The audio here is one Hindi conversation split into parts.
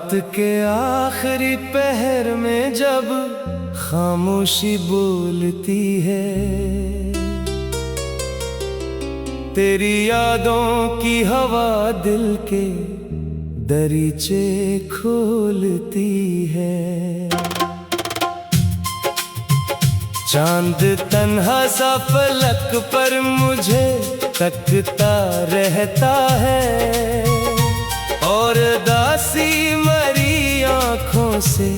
रात के आखिरी पहर में जब खामोशी बोलती है, तेरी यादों की हवा दिल के दरीचे खोलती है। चांद तन्हा सा फलक पर मुझे तकता रहता है, और दासी मरी आँखों से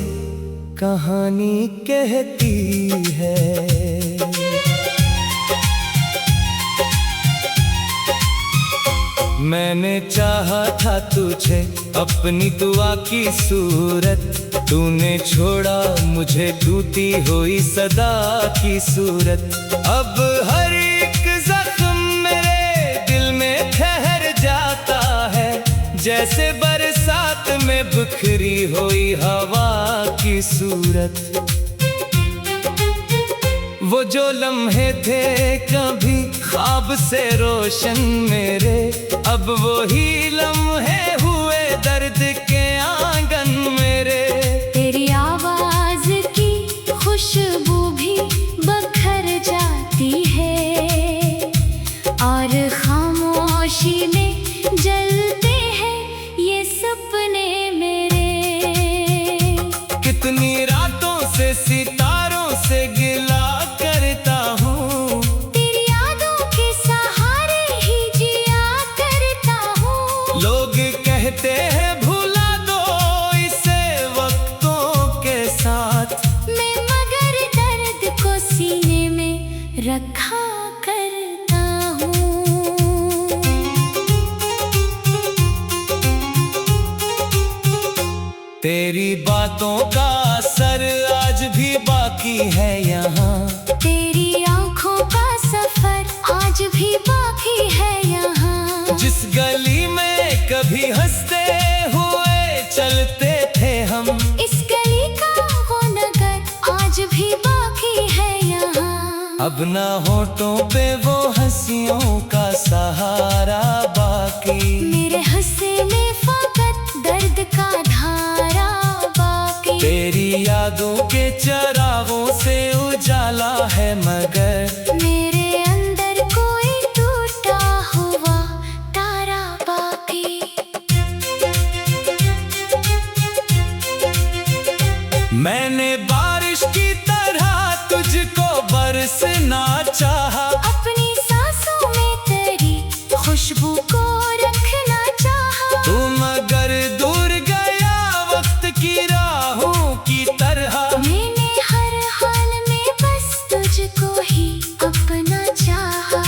कहानी कहती है। मैंने चाहा था तुझे अपनी दुआ की सूरत, तूने छोड़ा मुझे टूटी हुई सदा की सूरत। अब हर एक जख्म मेरे दिल में ठहर जाता है, जैसे बरसात में बिखरी हुई हवा की सूरत। वो जो लम्हे थे कभी ख्वाब से रोशन मेरे, अब वो ही लम्हे हुए दर्द के आंगन मेरे। तेरी आवाज की खुशबू भी बखर जाती है, और खामोशी में जलते हैं ये सपने मेरे। कितनी रातों से सितारों से गिला करता हूँ, तेरी यादों के सहारे ही जिया करता हूँ। लोग कहते हैं भुला दो इसे वक्तों के साथ, मैं मगर दर्द को सीने में रखा करता हूँ। तेरी बातों का असर आज भी बाकी है यहाँ, तेरी आँखों का सफर आज भी बाकी है यहाँ। जिस गली में कभी हंसते हुए चलते थे हम, इस गली का वो नगर आज भी बाकी है यहाँ। अब ना होठों पे वो हंसियों का सहारा बाकी, मेरे हंसे में फकत दर्द का धारा बाकी। तेरी यादों के चरागों से उजाला है मगर मेरे अंदर कोई टूटा हुआ तारा बाकी। मैंने बारिश की तरह तुझको बरसना चाहा, अपनी सांसों में तेरी खुशबू को रखना चाहा। तू मगर दूर गया वक्त की राहों की तरह, मैंने हर हाल में बस तुझको ही अपना चाहा।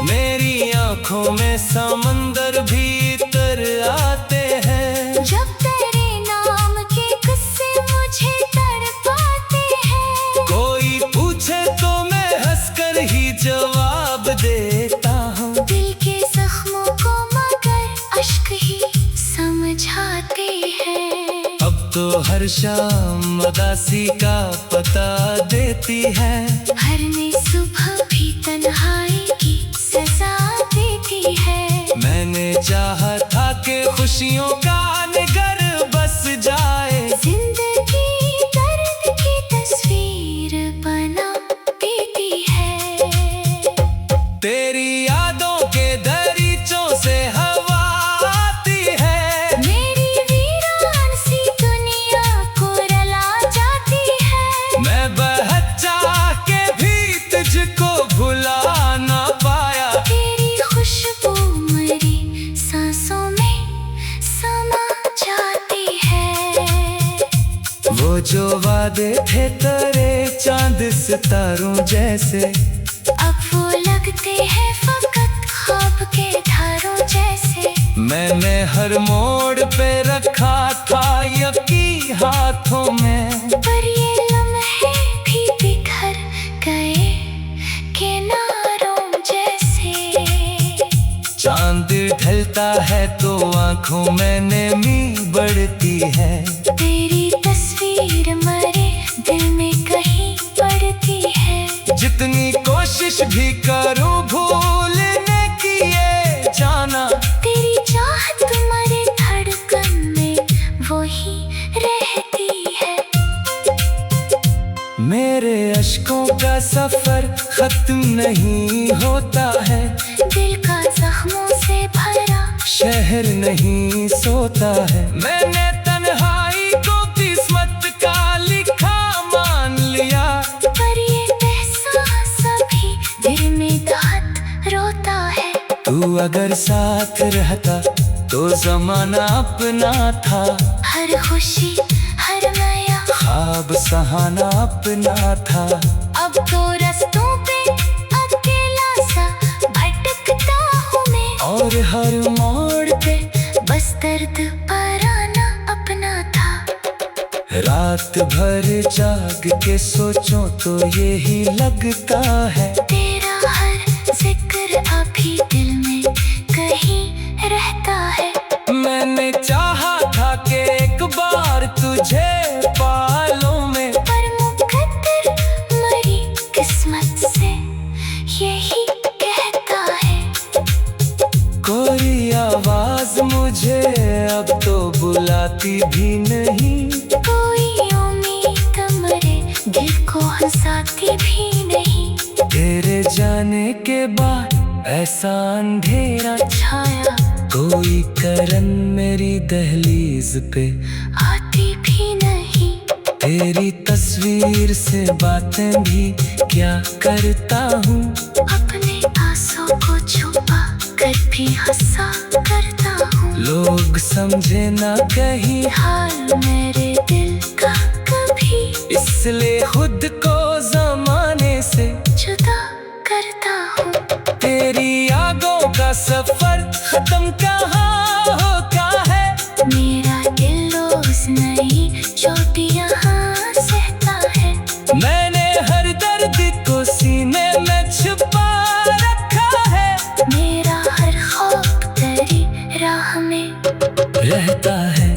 मेरी आँखों में समंदर भी तर आते हैं, जब तेरे नाम के किस्से मुझे तड़पाते हैं। कोई पूछे तो मैं हंसकर ही जवाब देता हूँ, दिल के जख्मों को मगर अश्क ही समझाते हैं। अब तो हर शाम उदासी का पता देती है, हर नई सुबह भी तन्हाई की सजा देती है। मैंने चाहा था कि खुशियों का निगर बस जाए, जिंदगी दर्द की तस्वीर बना देती है। तेरी यादों के दरीचों से हवा आती है, मेरी वीरान सी दुनिया को रला जाती है। मैं बहचा के भी तुझको भुला ना पाया, तेरी खुशबू मेरी सांसों में समा जाती है। वो जो वादे थे तेरे चांद सितारों जैसे, अब वो लगते हैं फकत ख्वाब के धारों जैसे। मैंने हर मोड़ पे रखा था यकीन हाथों में, पर ये लम्हे भी बिखर गए किनारों जैसे। चांद ढलता है तो आँखों में नमी बढ़ती है, तेरी तस्वीर मरे दिल में कहीं पड़ती है। जितनी कोशिश भी करूं भूलने की ये जाना, तेरी चाहत मरे धड़ रहती है। मेरे अश्कों का सफर खत्म नहीं होता है, दिल का जख्मों से भरा शहर नहीं सोता है। मैंने तन्हाई को किस्मत का लिखा मान लिया, पर ये एहसास अभी दिल में दर्द रोता है। तू अगर साथ रहता तो जमाना अपना था, हर खुशी हर नया ख्वाब सहाना अपना था। अब तो रास्तों पे अकेला सा भटकता हूँ मैं, और हर मोड़ पे बस दर्द पराना अपना था। रात भर जाग के सोचो तो यही लगता है, तेरा हर जिक्र अभी दिल में कहीं रहता है। मैंने चाहा था कि एक बार तुझे पालूं मैं, पर मुकद्दर मरी किस्मत से यही कहता है। कोई आवाज मुझे अब तो बुलाती भी नहीं, कोई उम्मीद मरे दिल को हंसाती भी नहीं। तेरे जाने के बाद ऐसा अंधेरा छाया कोई करन मेरी दहलीज पे आती भी नहीं। तेरी तस्वीर से बातें भी क्या करता हूँ, अपने आंसू को छुपा कर भी हंसा करता हूँ। लोग समझे ना कहीं हाल मेरे दिल का कभी, इसलिए खुद को जमाने से जुदा करता हूँ। तेरी यादों का सफर खत्म कहाँ होता है, मेरा दिल रोज नई चोटियाँ सहता है। मैंने हर दर्द को सीने में छुपा रखा है। मेरा हर खौफ तेरी राह में रहता है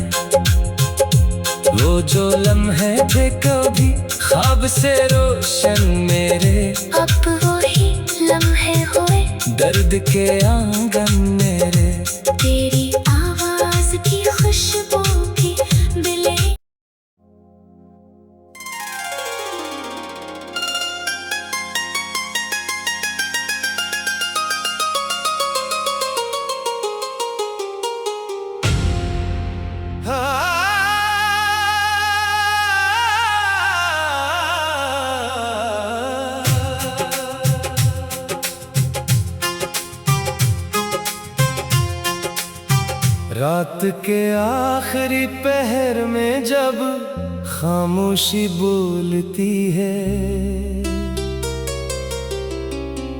वो जो लम्हे थे कभी ख्वाब से रोशन मेरे, अब वही लम्हे हुए दर्द के आंगन मेरे। तेरी आवाज की खुशबू भी मिले। रात के आखिरी पहर में जब खामोशी बोलती है,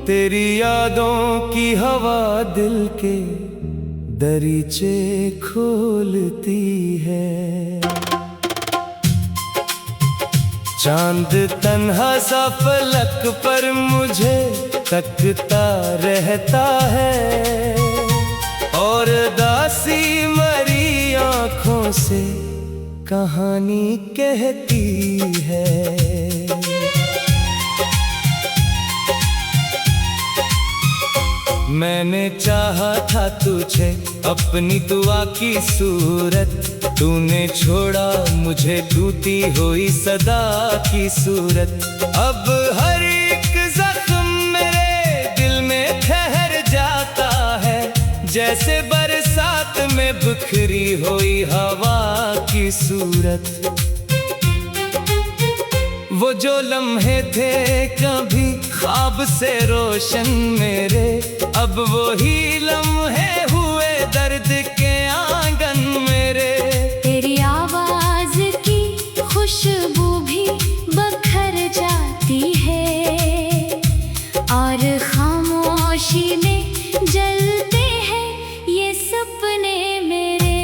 तेरी यादों की हवा दिल के दरीचे खोलती है। चांद तन्हा सा फलक पर मुझे तकता रहता है, और दासी मरी आँखों से कहानी कहती है। मैंने चाहा था तुझे अपनी दुआ की सूरत, तूने छोड़ा मुझे टूटी हुई सदा की सूरत। अब हर एक जख्म मेरे दिल में ठहर जाता है, जैसे बरसात में बिखरी हुई हवा की सूरत। वो जो लम्हे थे कभी ख्वाब से रोशन मेरे, अब वही लम्हे हुए दर्द के आंगन मेरे। तेरी आवाज की खुशबू भी बखर जाती है, और खामोशी में जलते हैं ये सपने मेरे।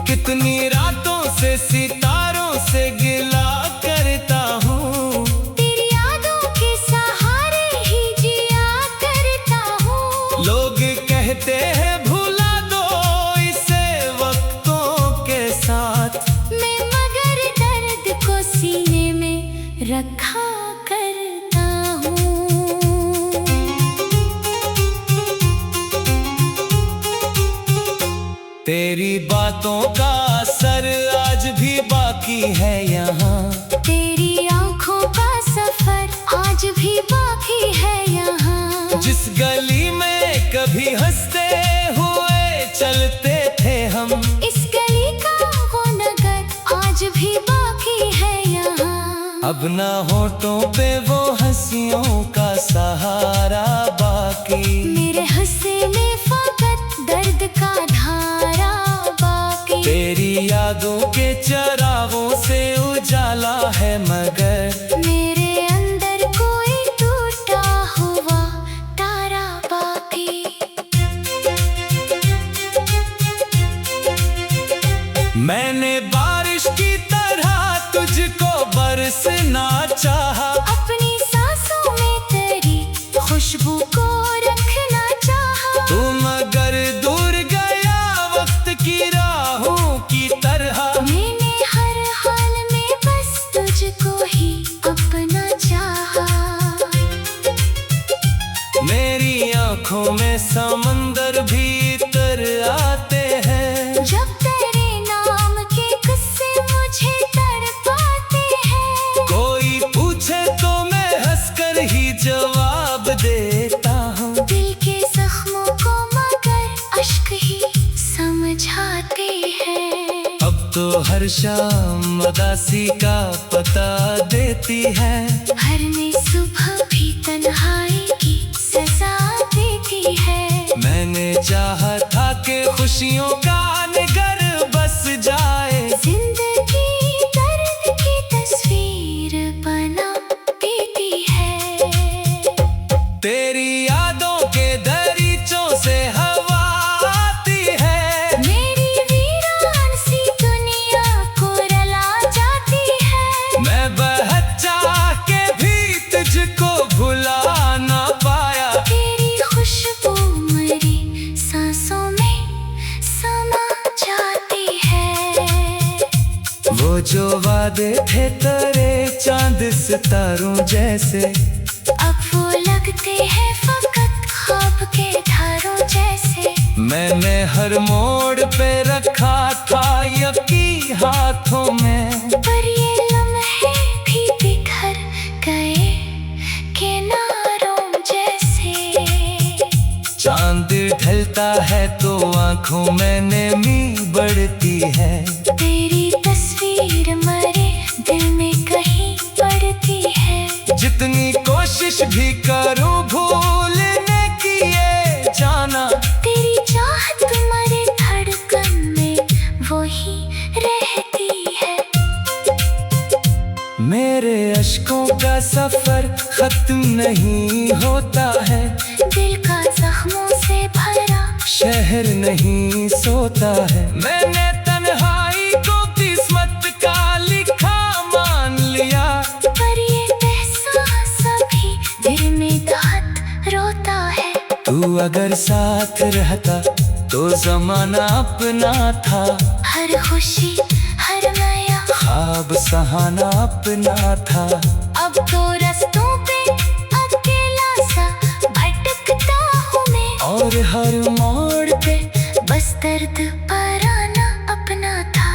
कितनी रातों से सितारों से गिला करता हूँ, तेरी यादों के सहारे ही जिया करता हूँ। लोग कहते हैं भुला दो इसे वक्तों के साथ, मैं मगर दर्द को सीने में रखा करता हूँ। तेरी बातों का असर बाकी है यहाँ। तेरी आंखों का सफर आज भी बाकी है यहाँ। जिस गली में कभी हंसते हुए चलते थे हम, इस गली का वो नगर आज भी बाकी है यहाँ। अब ना होठों पे वो हंसियों का सहारा बाकी। मेरे हंसे में फकत दर्द का धारा बाकी। तेरी यादों के चरागों से उजाला है मगर मेरे अंदर कोई टूटा हुआ तारा बाकी। मैंने बारिश की तरह तुझको बरसना चाहा। अपनी सांसों में तेरी खुशबू को रखना चाहा। तू मगर दूर गया वक्त की राहों की तरह। मैंने हर हाल में बस तुझको ही अपना चाहा। मेरी आंखों में समंदर भी तर आते हैं। जब तेरे नाम के किस्से मुझे तड़पाते हैं। कोई पूछे तो मैं हंसकर ही जवाब देता हूँ। दिल के जख्मों को मगर अश्क ही समझाते हैं। अब तो हर शाम उदासी का पता देती है। हर नई सुबह भी तन्हाई की सजा देती है। मैंने चाहा था कि खुशियों का निगर बस जाए। जिंदगी दर्द की तस्वीर बना देती है। तेरी यादों के दरीचों से हवा आती है। मेरी वीरान सी दुनिया को रुला जाती है। मैं बच्चा के भी तुझको भुला ना पाया। तेरी खुशबू मेरी सांसों में समा जाती है। वो जो वादे थे तेरे चांद सितारों जैसे, अब वो लगते हैं फकत ख्वाब के धारों जैसे। मैंने हर मोड़ पे रखा था यकीन हाथों में। पर ये लम्हे भी बिखर गए किनारों जैसे। चांद ढलता है तो आंखों में नमी बढ़ती है। तेरी तस्वीर मरे दिल में कहीं पड़ती है। जितनी कोशिश भी करूं भूलने की ये जाना, तेरी चाहत मरे धड़कन में वही रहती है। मेरे अश्कों का सफर खत्म नहीं होता है। दिल का जख्मों से भरा शहर नहीं सोता है। मैंने तन्हाई को किस्मत का लिखा मान लिया। पर ये एहसास अभी दिल में दाद रोता है। तू अगर साथ रहता तो जमाना अपना था। हर खुशी हर नया ख्वाब सहाना अपना था। अब तो रास्तों पे अकेला सा भटकता हूँ मैं। और हर मोड़ पे बस दर्द पराना अपना था।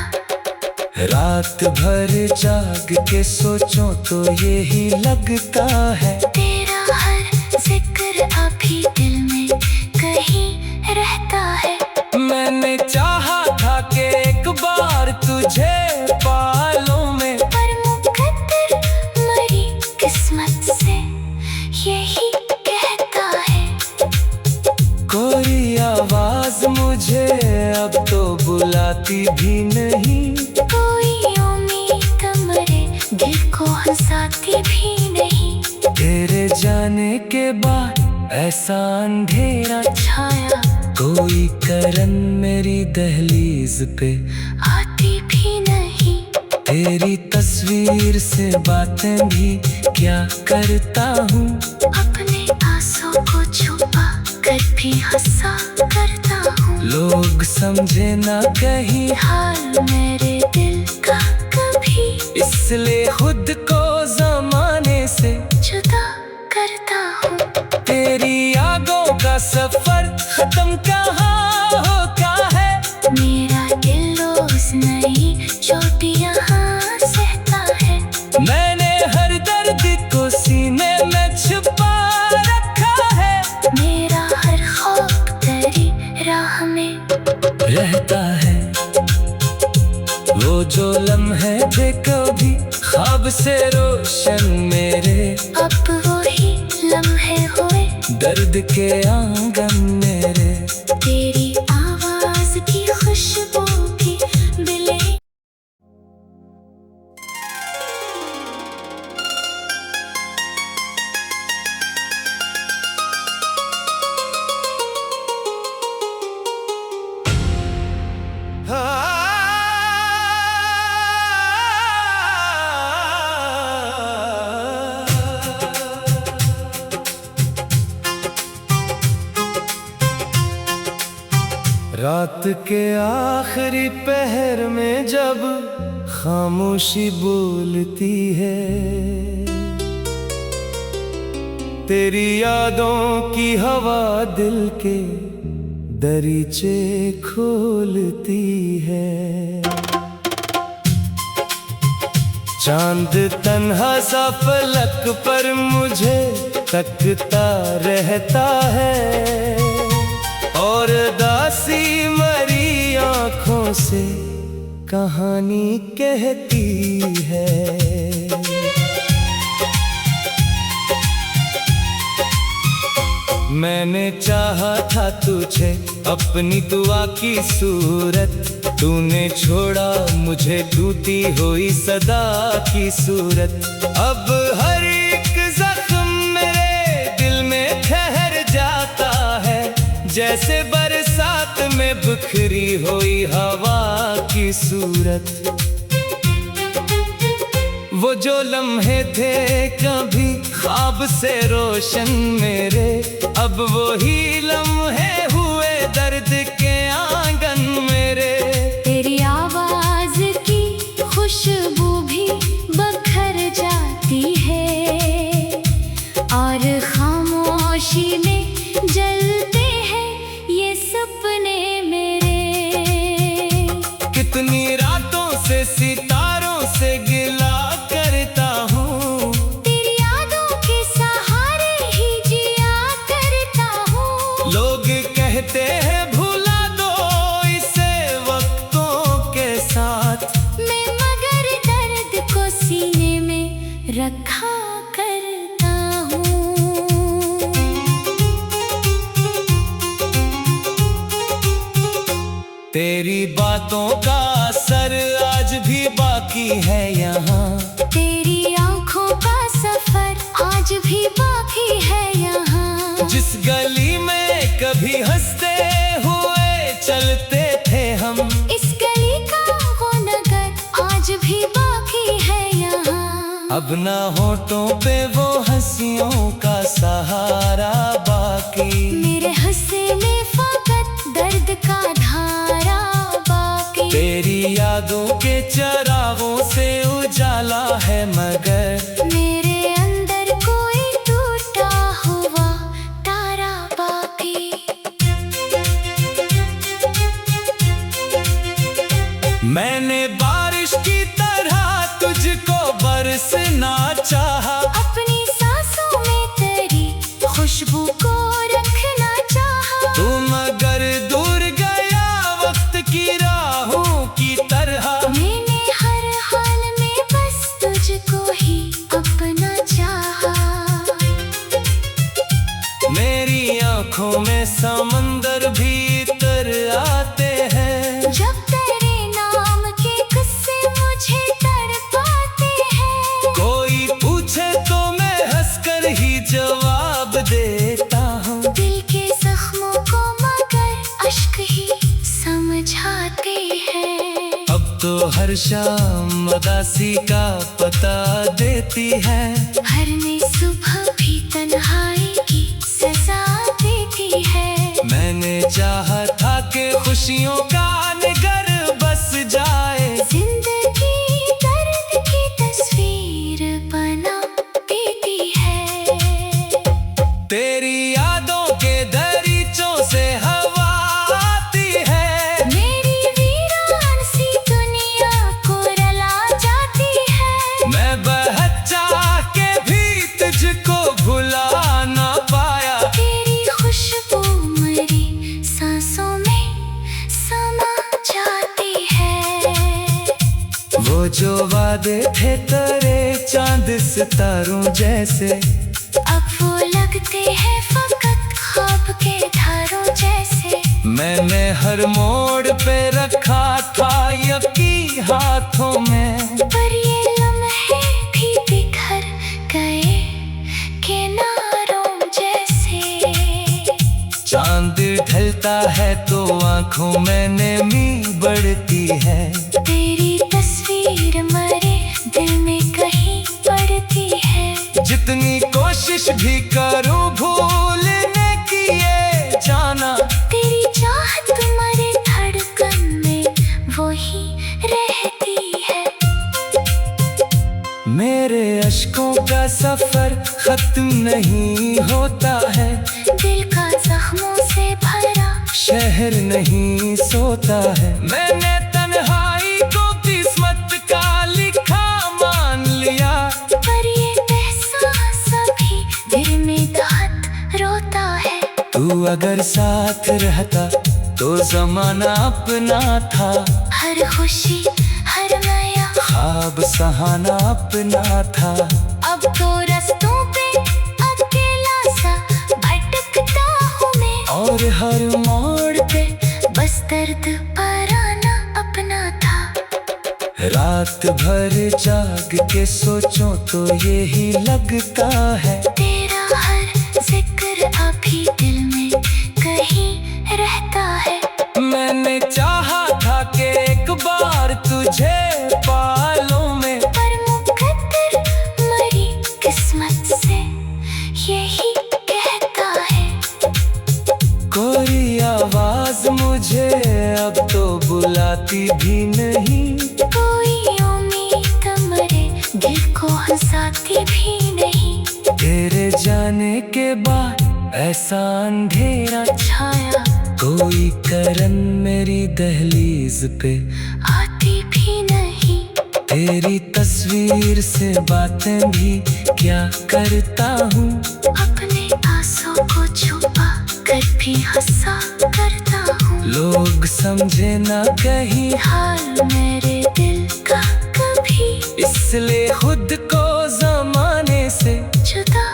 रात भर जाग के सोचो तो यही लगता है। तेरा हर जिक्र अभी दिल में कहीं रहता है। मैंने चाहा था कि एक बार तुझे पालूं मैं, पर मुकद्दर मरी किस्मत से यही कहता है। कोई आवाज मुझे अब तो बुलाती भी नहीं। कोई उम्मीद मरे दिल को हंसाती भी नहीं। तेरे जाने के बाद ऐसा अंधेरा छाया कोई करन मेरी दहलीज पे आती भी नहीं। तेरी तस्वीर से बातें भी क्या करता हूँ। अपने आंसू को छुपा कर भी हंसा करता हूँ। लोग समझे ना कहीं हाल मेरे दिल का कभी, इसलिए खुद को जमाने से जुदा करता हूँ। तेरी यादों का सफर खत्म कहाँ होता है। मेरा दिल रोज नई चोटियाँ लम्हे थे कभी ख्वाब से रोशन मेरे, अब वही लम्हे हुए दर्द के आंगन मेरे। तेरी आवाज की खुशबू की मिले। रात के आखिरी पहर में जब खामोशी बोलती है, तेरी यादों की हवा दिल के दरीचे खोलती है। चांद तन्हा सा फलक पर मुझे तकता रहता है, और दासी मरी आँखों से कहानी कहती है। मैंने चाहा था तुझे अपनी दुआ की सूरत, तूने छोड़ा मुझे टूटी हुई सदा की सूरत। अब हर एक जख्म मेरे दिल में ठहर जाता है, जैसे बरसात में बिखरी हुई हवा की सूरत। वो जो लम्हे थे कभी ख्वाब से रोशन मेरे, अब वही लम्हे हुए दर्द के आंगन मेरे। तेरी आवाज की खुशबू भी बखर जाती है, और खामोशी में जलते हैं ये सपने मेरे। कितनी रातों से सितारों से गिला करता हूँ, तेरी यादों के सहारे ही जिया करता हूँ। लोग कहते हैं भुला दो इसे वक्तों के साथ, मैं मगर दर्द को सीने में रखा करता हूँ। तेरी बातों का असर आज भी बाकी है यहाँ, तेरी आँखों का सफर आज भी बाकी है यहाँ। जिस गली में कभी हंसते हुए चलते थे हम, इस गली का वो नगर आज भी बाकी है यहाँ। अब ना होठों पे वो हंसियों का सहारा बाकी, मेरे हंसे में फकत दर्द का धारा बाकी। तेरी यादों के चरागों से उजाला है मगर, मेरे अंदर कोई टूटा हुआ तारा बाकी। मैंने बारिश की तरह तुझको बरसना चाहा, अपनी सांसों में तेरी खुशबू को रखना चाहा। तू मगर दूर गया वक्त की राहों की तरह, मैंने हर हाल में बस तुझको ही अपना चाहा। मेरी आँखों में समंदर भीतर आते हैं, जब तेरे नाम के किस्से मुझे तड़पाते हैं। कोई पूछे तो मैं हंसकर ही जवाब देता हूँ। दिल के जख्मों को मगर अश्क ही समझाते हैं। अब तो हर शाम उदासी का पता देती है, हर नई सुबह भी तन्हाई की सजा देती है। मैंने चाहा था कि खुशियों का निगर बस जाए, जिंदगी दर्द की तस्वीर बना देती है। तेरी यादों के दरीचों से हवा आती है, मेरी वीरान सी दुनिया को रला जाती है। मैं बच्चा के भी तुझको भुला ना पाया, तेरी खुशबू मेरी सांसों में समा जाती जो वादे थे तेरे चांद सितारों जैसे, अब वो लगते हैं फकत ख्वाब के धारों जैसे। मैंने हर मोड़ पे रखा था यकीन हाथों में, पर ये लम्हे भी बिखर गए किनारों जैसे। चांद ढलता है तो आंखों में नमी बढ़ती है, तेरी तस्वीर मरे दिल में कहीं पड़ती है। जितनी कोशिश भी करूं भूलने की ये जाना, तेरी चाहत तुम्हारे धड़कन में वही रहती है। मेरे अश्कों का सफर खत्म नहीं होता है, दिल का जख्मों से भरा शहर नहीं सोता है। मैंने तन्हाई को किस्मत का लिखा मान लिया, पर ये एहसास अभी दिल में दर्द रोता है। तू अगर साथ रहता तो जमाना अपना था, हर खुशी हर नया ख्वाब सहाना अपना था। अब तो रास्तों पे अकेला सा भटकता हूँ मैं, और हर मोड़ पे बस दर्द पराना अपना था। रात भर जाग के सोचो तो यही लगता है, तेरा हर जिक्र अभी दिल में कहीं रहता है। मैंने चाहा था कि एक बार तुझे पालूं मैं, पर मुकद्दर मरी किस्मत से यही कहता है। कोई आवाज मुझे अब तो बुलाती भी नहीं, कोई उम्मीद मरे दिल को हंसाती भी नहीं। तेरे जाने के बाद ऐसा अंधेरा छाया कोई करन मेरी दहलीज पे आती भी नहीं। तेरी तस्वीर से बातें भी क्या करता हूँ, अपने आंसू को छुपा कर भी हंसा करता हूँ। लोग समझे ना कहीं हाल मेरे दिल का कभी, इसलिए खुद को जमाने से जुदा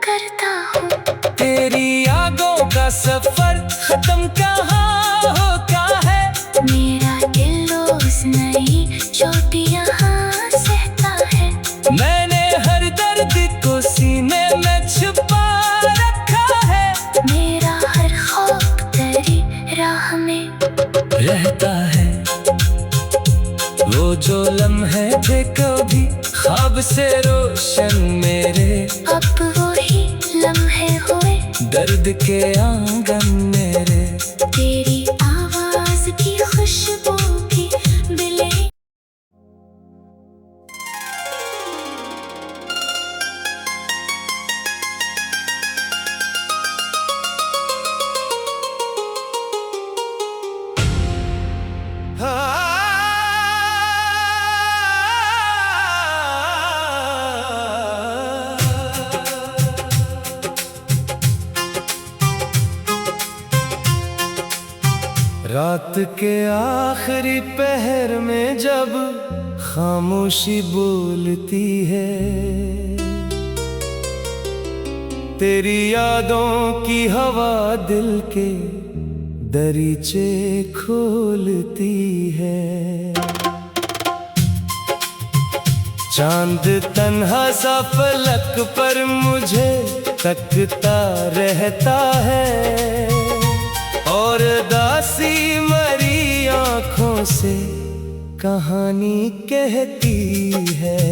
करता हूँ। तेरी यादों का सफर खत्म कहाँ होता है, मेरा दिल रोज नई चोटियाँ सहता है। मैंने हर दर्द को सीने में छुपा रखा है, मेरा हर खौफ तेरी राह में रहता है। वो जो लम्हे थे कभी ख्वाब से रोशन मेरे, अब वही लम्हे हुए दर्द के आंगन मेरे। तेरी आवाज की खुशबू की मिले। रात के आखिरी पहर में जब खामोशी बोलती है, तेरी यादों की हवा दिल के दरीचे खोलती है। चांद तन्हा सा फलक पर मुझे तकता रहता है, और दासी मरी आँखों से कहानी कहती है।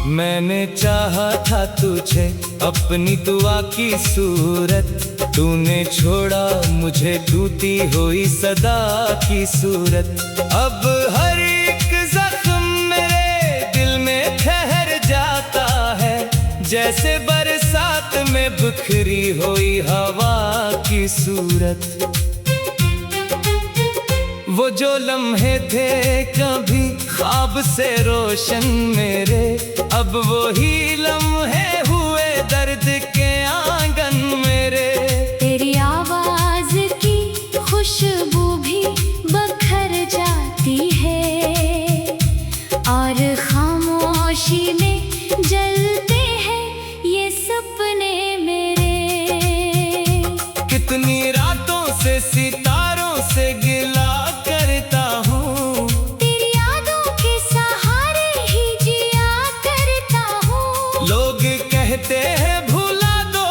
मैंने चाहा था तुझे अपनी दुआ की सूरत, तूने छोड़ा मुझे टूटी हुई सदा की सूरत। अब हर एक जख्म मेरे दिल में ठहर जाता है, जैसे बरसात में बिखरी हुई हवा की सूरत। वो जो लम्हे थे कभी ख्वाब से रोशन मेरे, अब वही लम्हे हुए दर्द के आंगन मेरे। तेरी आवाज की खुशबू खुशबू भी बखर जाती है और खामोशी में जलते हैं ये सपने मेरे। कितनी रातों से सितारों से गिला करता हूँ, तेरी यादों के सहारे ही जिया करता हूँ। लोग कहते हैं भुला दो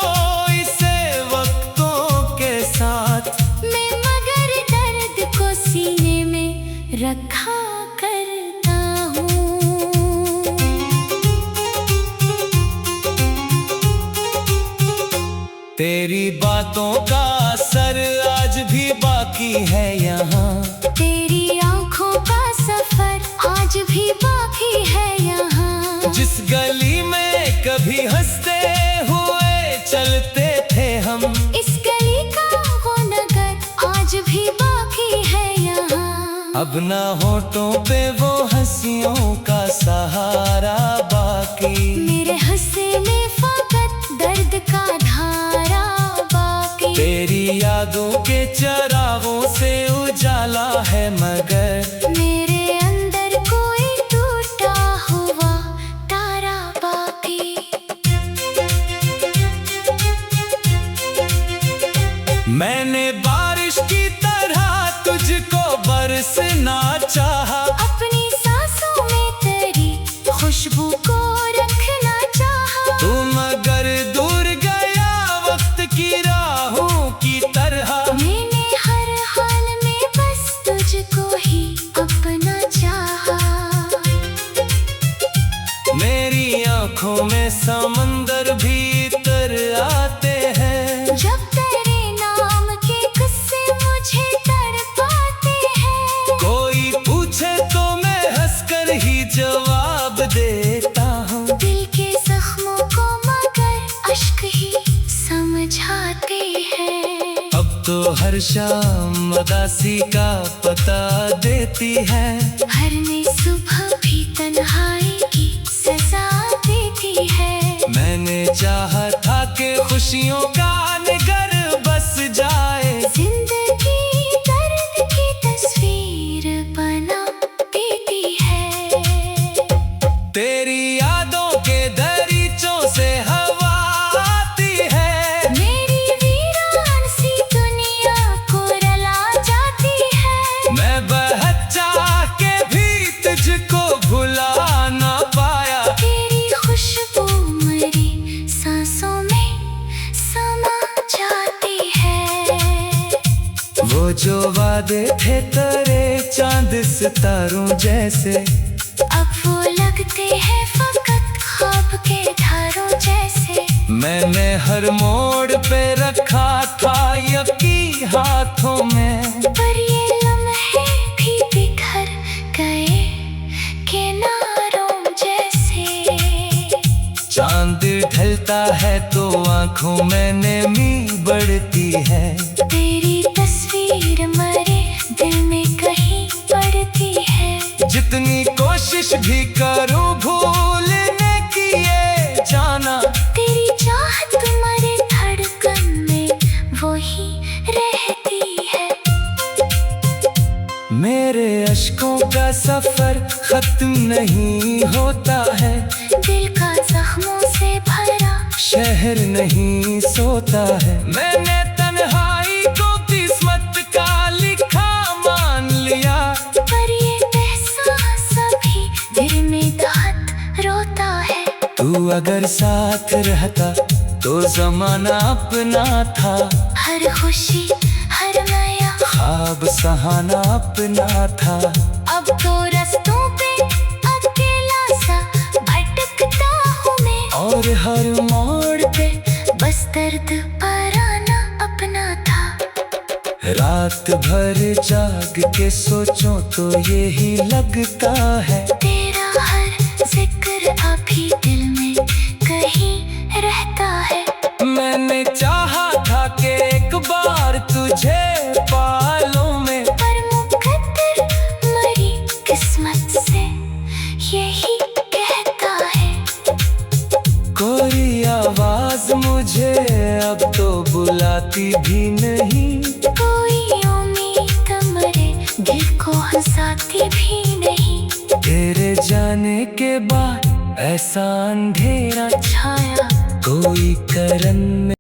इसे वक्तों के साथ, मैं मगर दर्द को सीने में रखा करता हूँ। तेरी बातों का असर आज भी बाकी है यहाँ, तेरी आंखों का सफर आज भी बाकी है यहाँ। जिस गली में कभी हंसते हुए चलते थे हम, इस गली का वो नगर आज भी बाकी है यहाँ। अब ना होठों पे वो हंसियों का सहारा बाकी, मेरे हंसे में फकत दर्द का धारा बाकी। तेरी यादों के चरागों से उजाला है मगर मेरे अंदर कोई टूटा हुआ तारा बाकी। मैंने बारिश की तरह तुझको बरसना चाहा, अपनी सांसों में तेरी खुशबू को रखना चाहा। तू मगर दूर गया वक्त की राहों की तरह, मैंने हर हाल में बस तुझको ही अपना चाहा। मेरी आंखों में समंदर भीतर आते हैं, जब तेरे नाम के किस्से मुझे तड़पाते हैं। कोई पूछे तो मैं हंसकर ही जवाब देता हूँ, दिल के जख्मों को मगर अश्क ही समझाते हैं। अब तो हर शाम उदासी का पता देती है, हर नई सुबह भी तन्हाई की सजा देती है। मैंने चाहा था कि खुशियों का निगर बस जाए, जिंदगी दर्द की तस्वीर बना देती है। तेरी यादों के दरीचों से हवा आती है, मेरी वीरान सी दुनिया को रुला जाती है। मैं बहुत चाह के भी तुझको भुला ना पाया, तेरी खुशबू मेरी सांसों में समा जाती है। वो जो वादे थे तेरे चांद सितारों जैसे, अब वो लगते हैं फकत ख्वाब के धारों जैसे। मैंने हर मोड़ पे रखा था यकी हाथों में, पर ये लम्हे भी बिखर गए किनारों जैसे। चांद ढलता है तो आंखों में नमी बढ़ती है, तेरी तस्वीर मरे दिल में कहीं पड़ती है। जितनी कोशिश भी करूं भूलने की ये जाना, तेरी चाहत मरे धड़कन में वही रहती है। मेरे अश्कों का सफर खत्म नहीं होता है, दिल का जख्मों से भरा शहर नहीं सोता है। मैंने तन्हाई को किस्मत का लिखा मान लिया, पर ये एहसास अभी दिल में दर्द रोता है। तू अगर साथ रहता तो जमाना अपना था, हर खुशी हर नया ख्वाब सहाना अपना था। अब तो रस्तों पे अकेला सा भटकता हूँ मैं, और हर मोड़ पे बस दर्द पराना अपना था। रात भर जाग के सोचो तो यही लगता है, तेरा हर जिक्र अभी दिल में कहीं रहता है। मैंने चाहा था कि एक बार तुझे पालूं में, पर मुकद्दर मरी किस्मत से यही कहता है। कोई आवाज मुझे अब तो बुलाती भी नहीं, कोई उम्मीद दिल को हंसाती भी नहीं। तेरे जाने के बाद ऐसा अंधेरा छाया कोई करम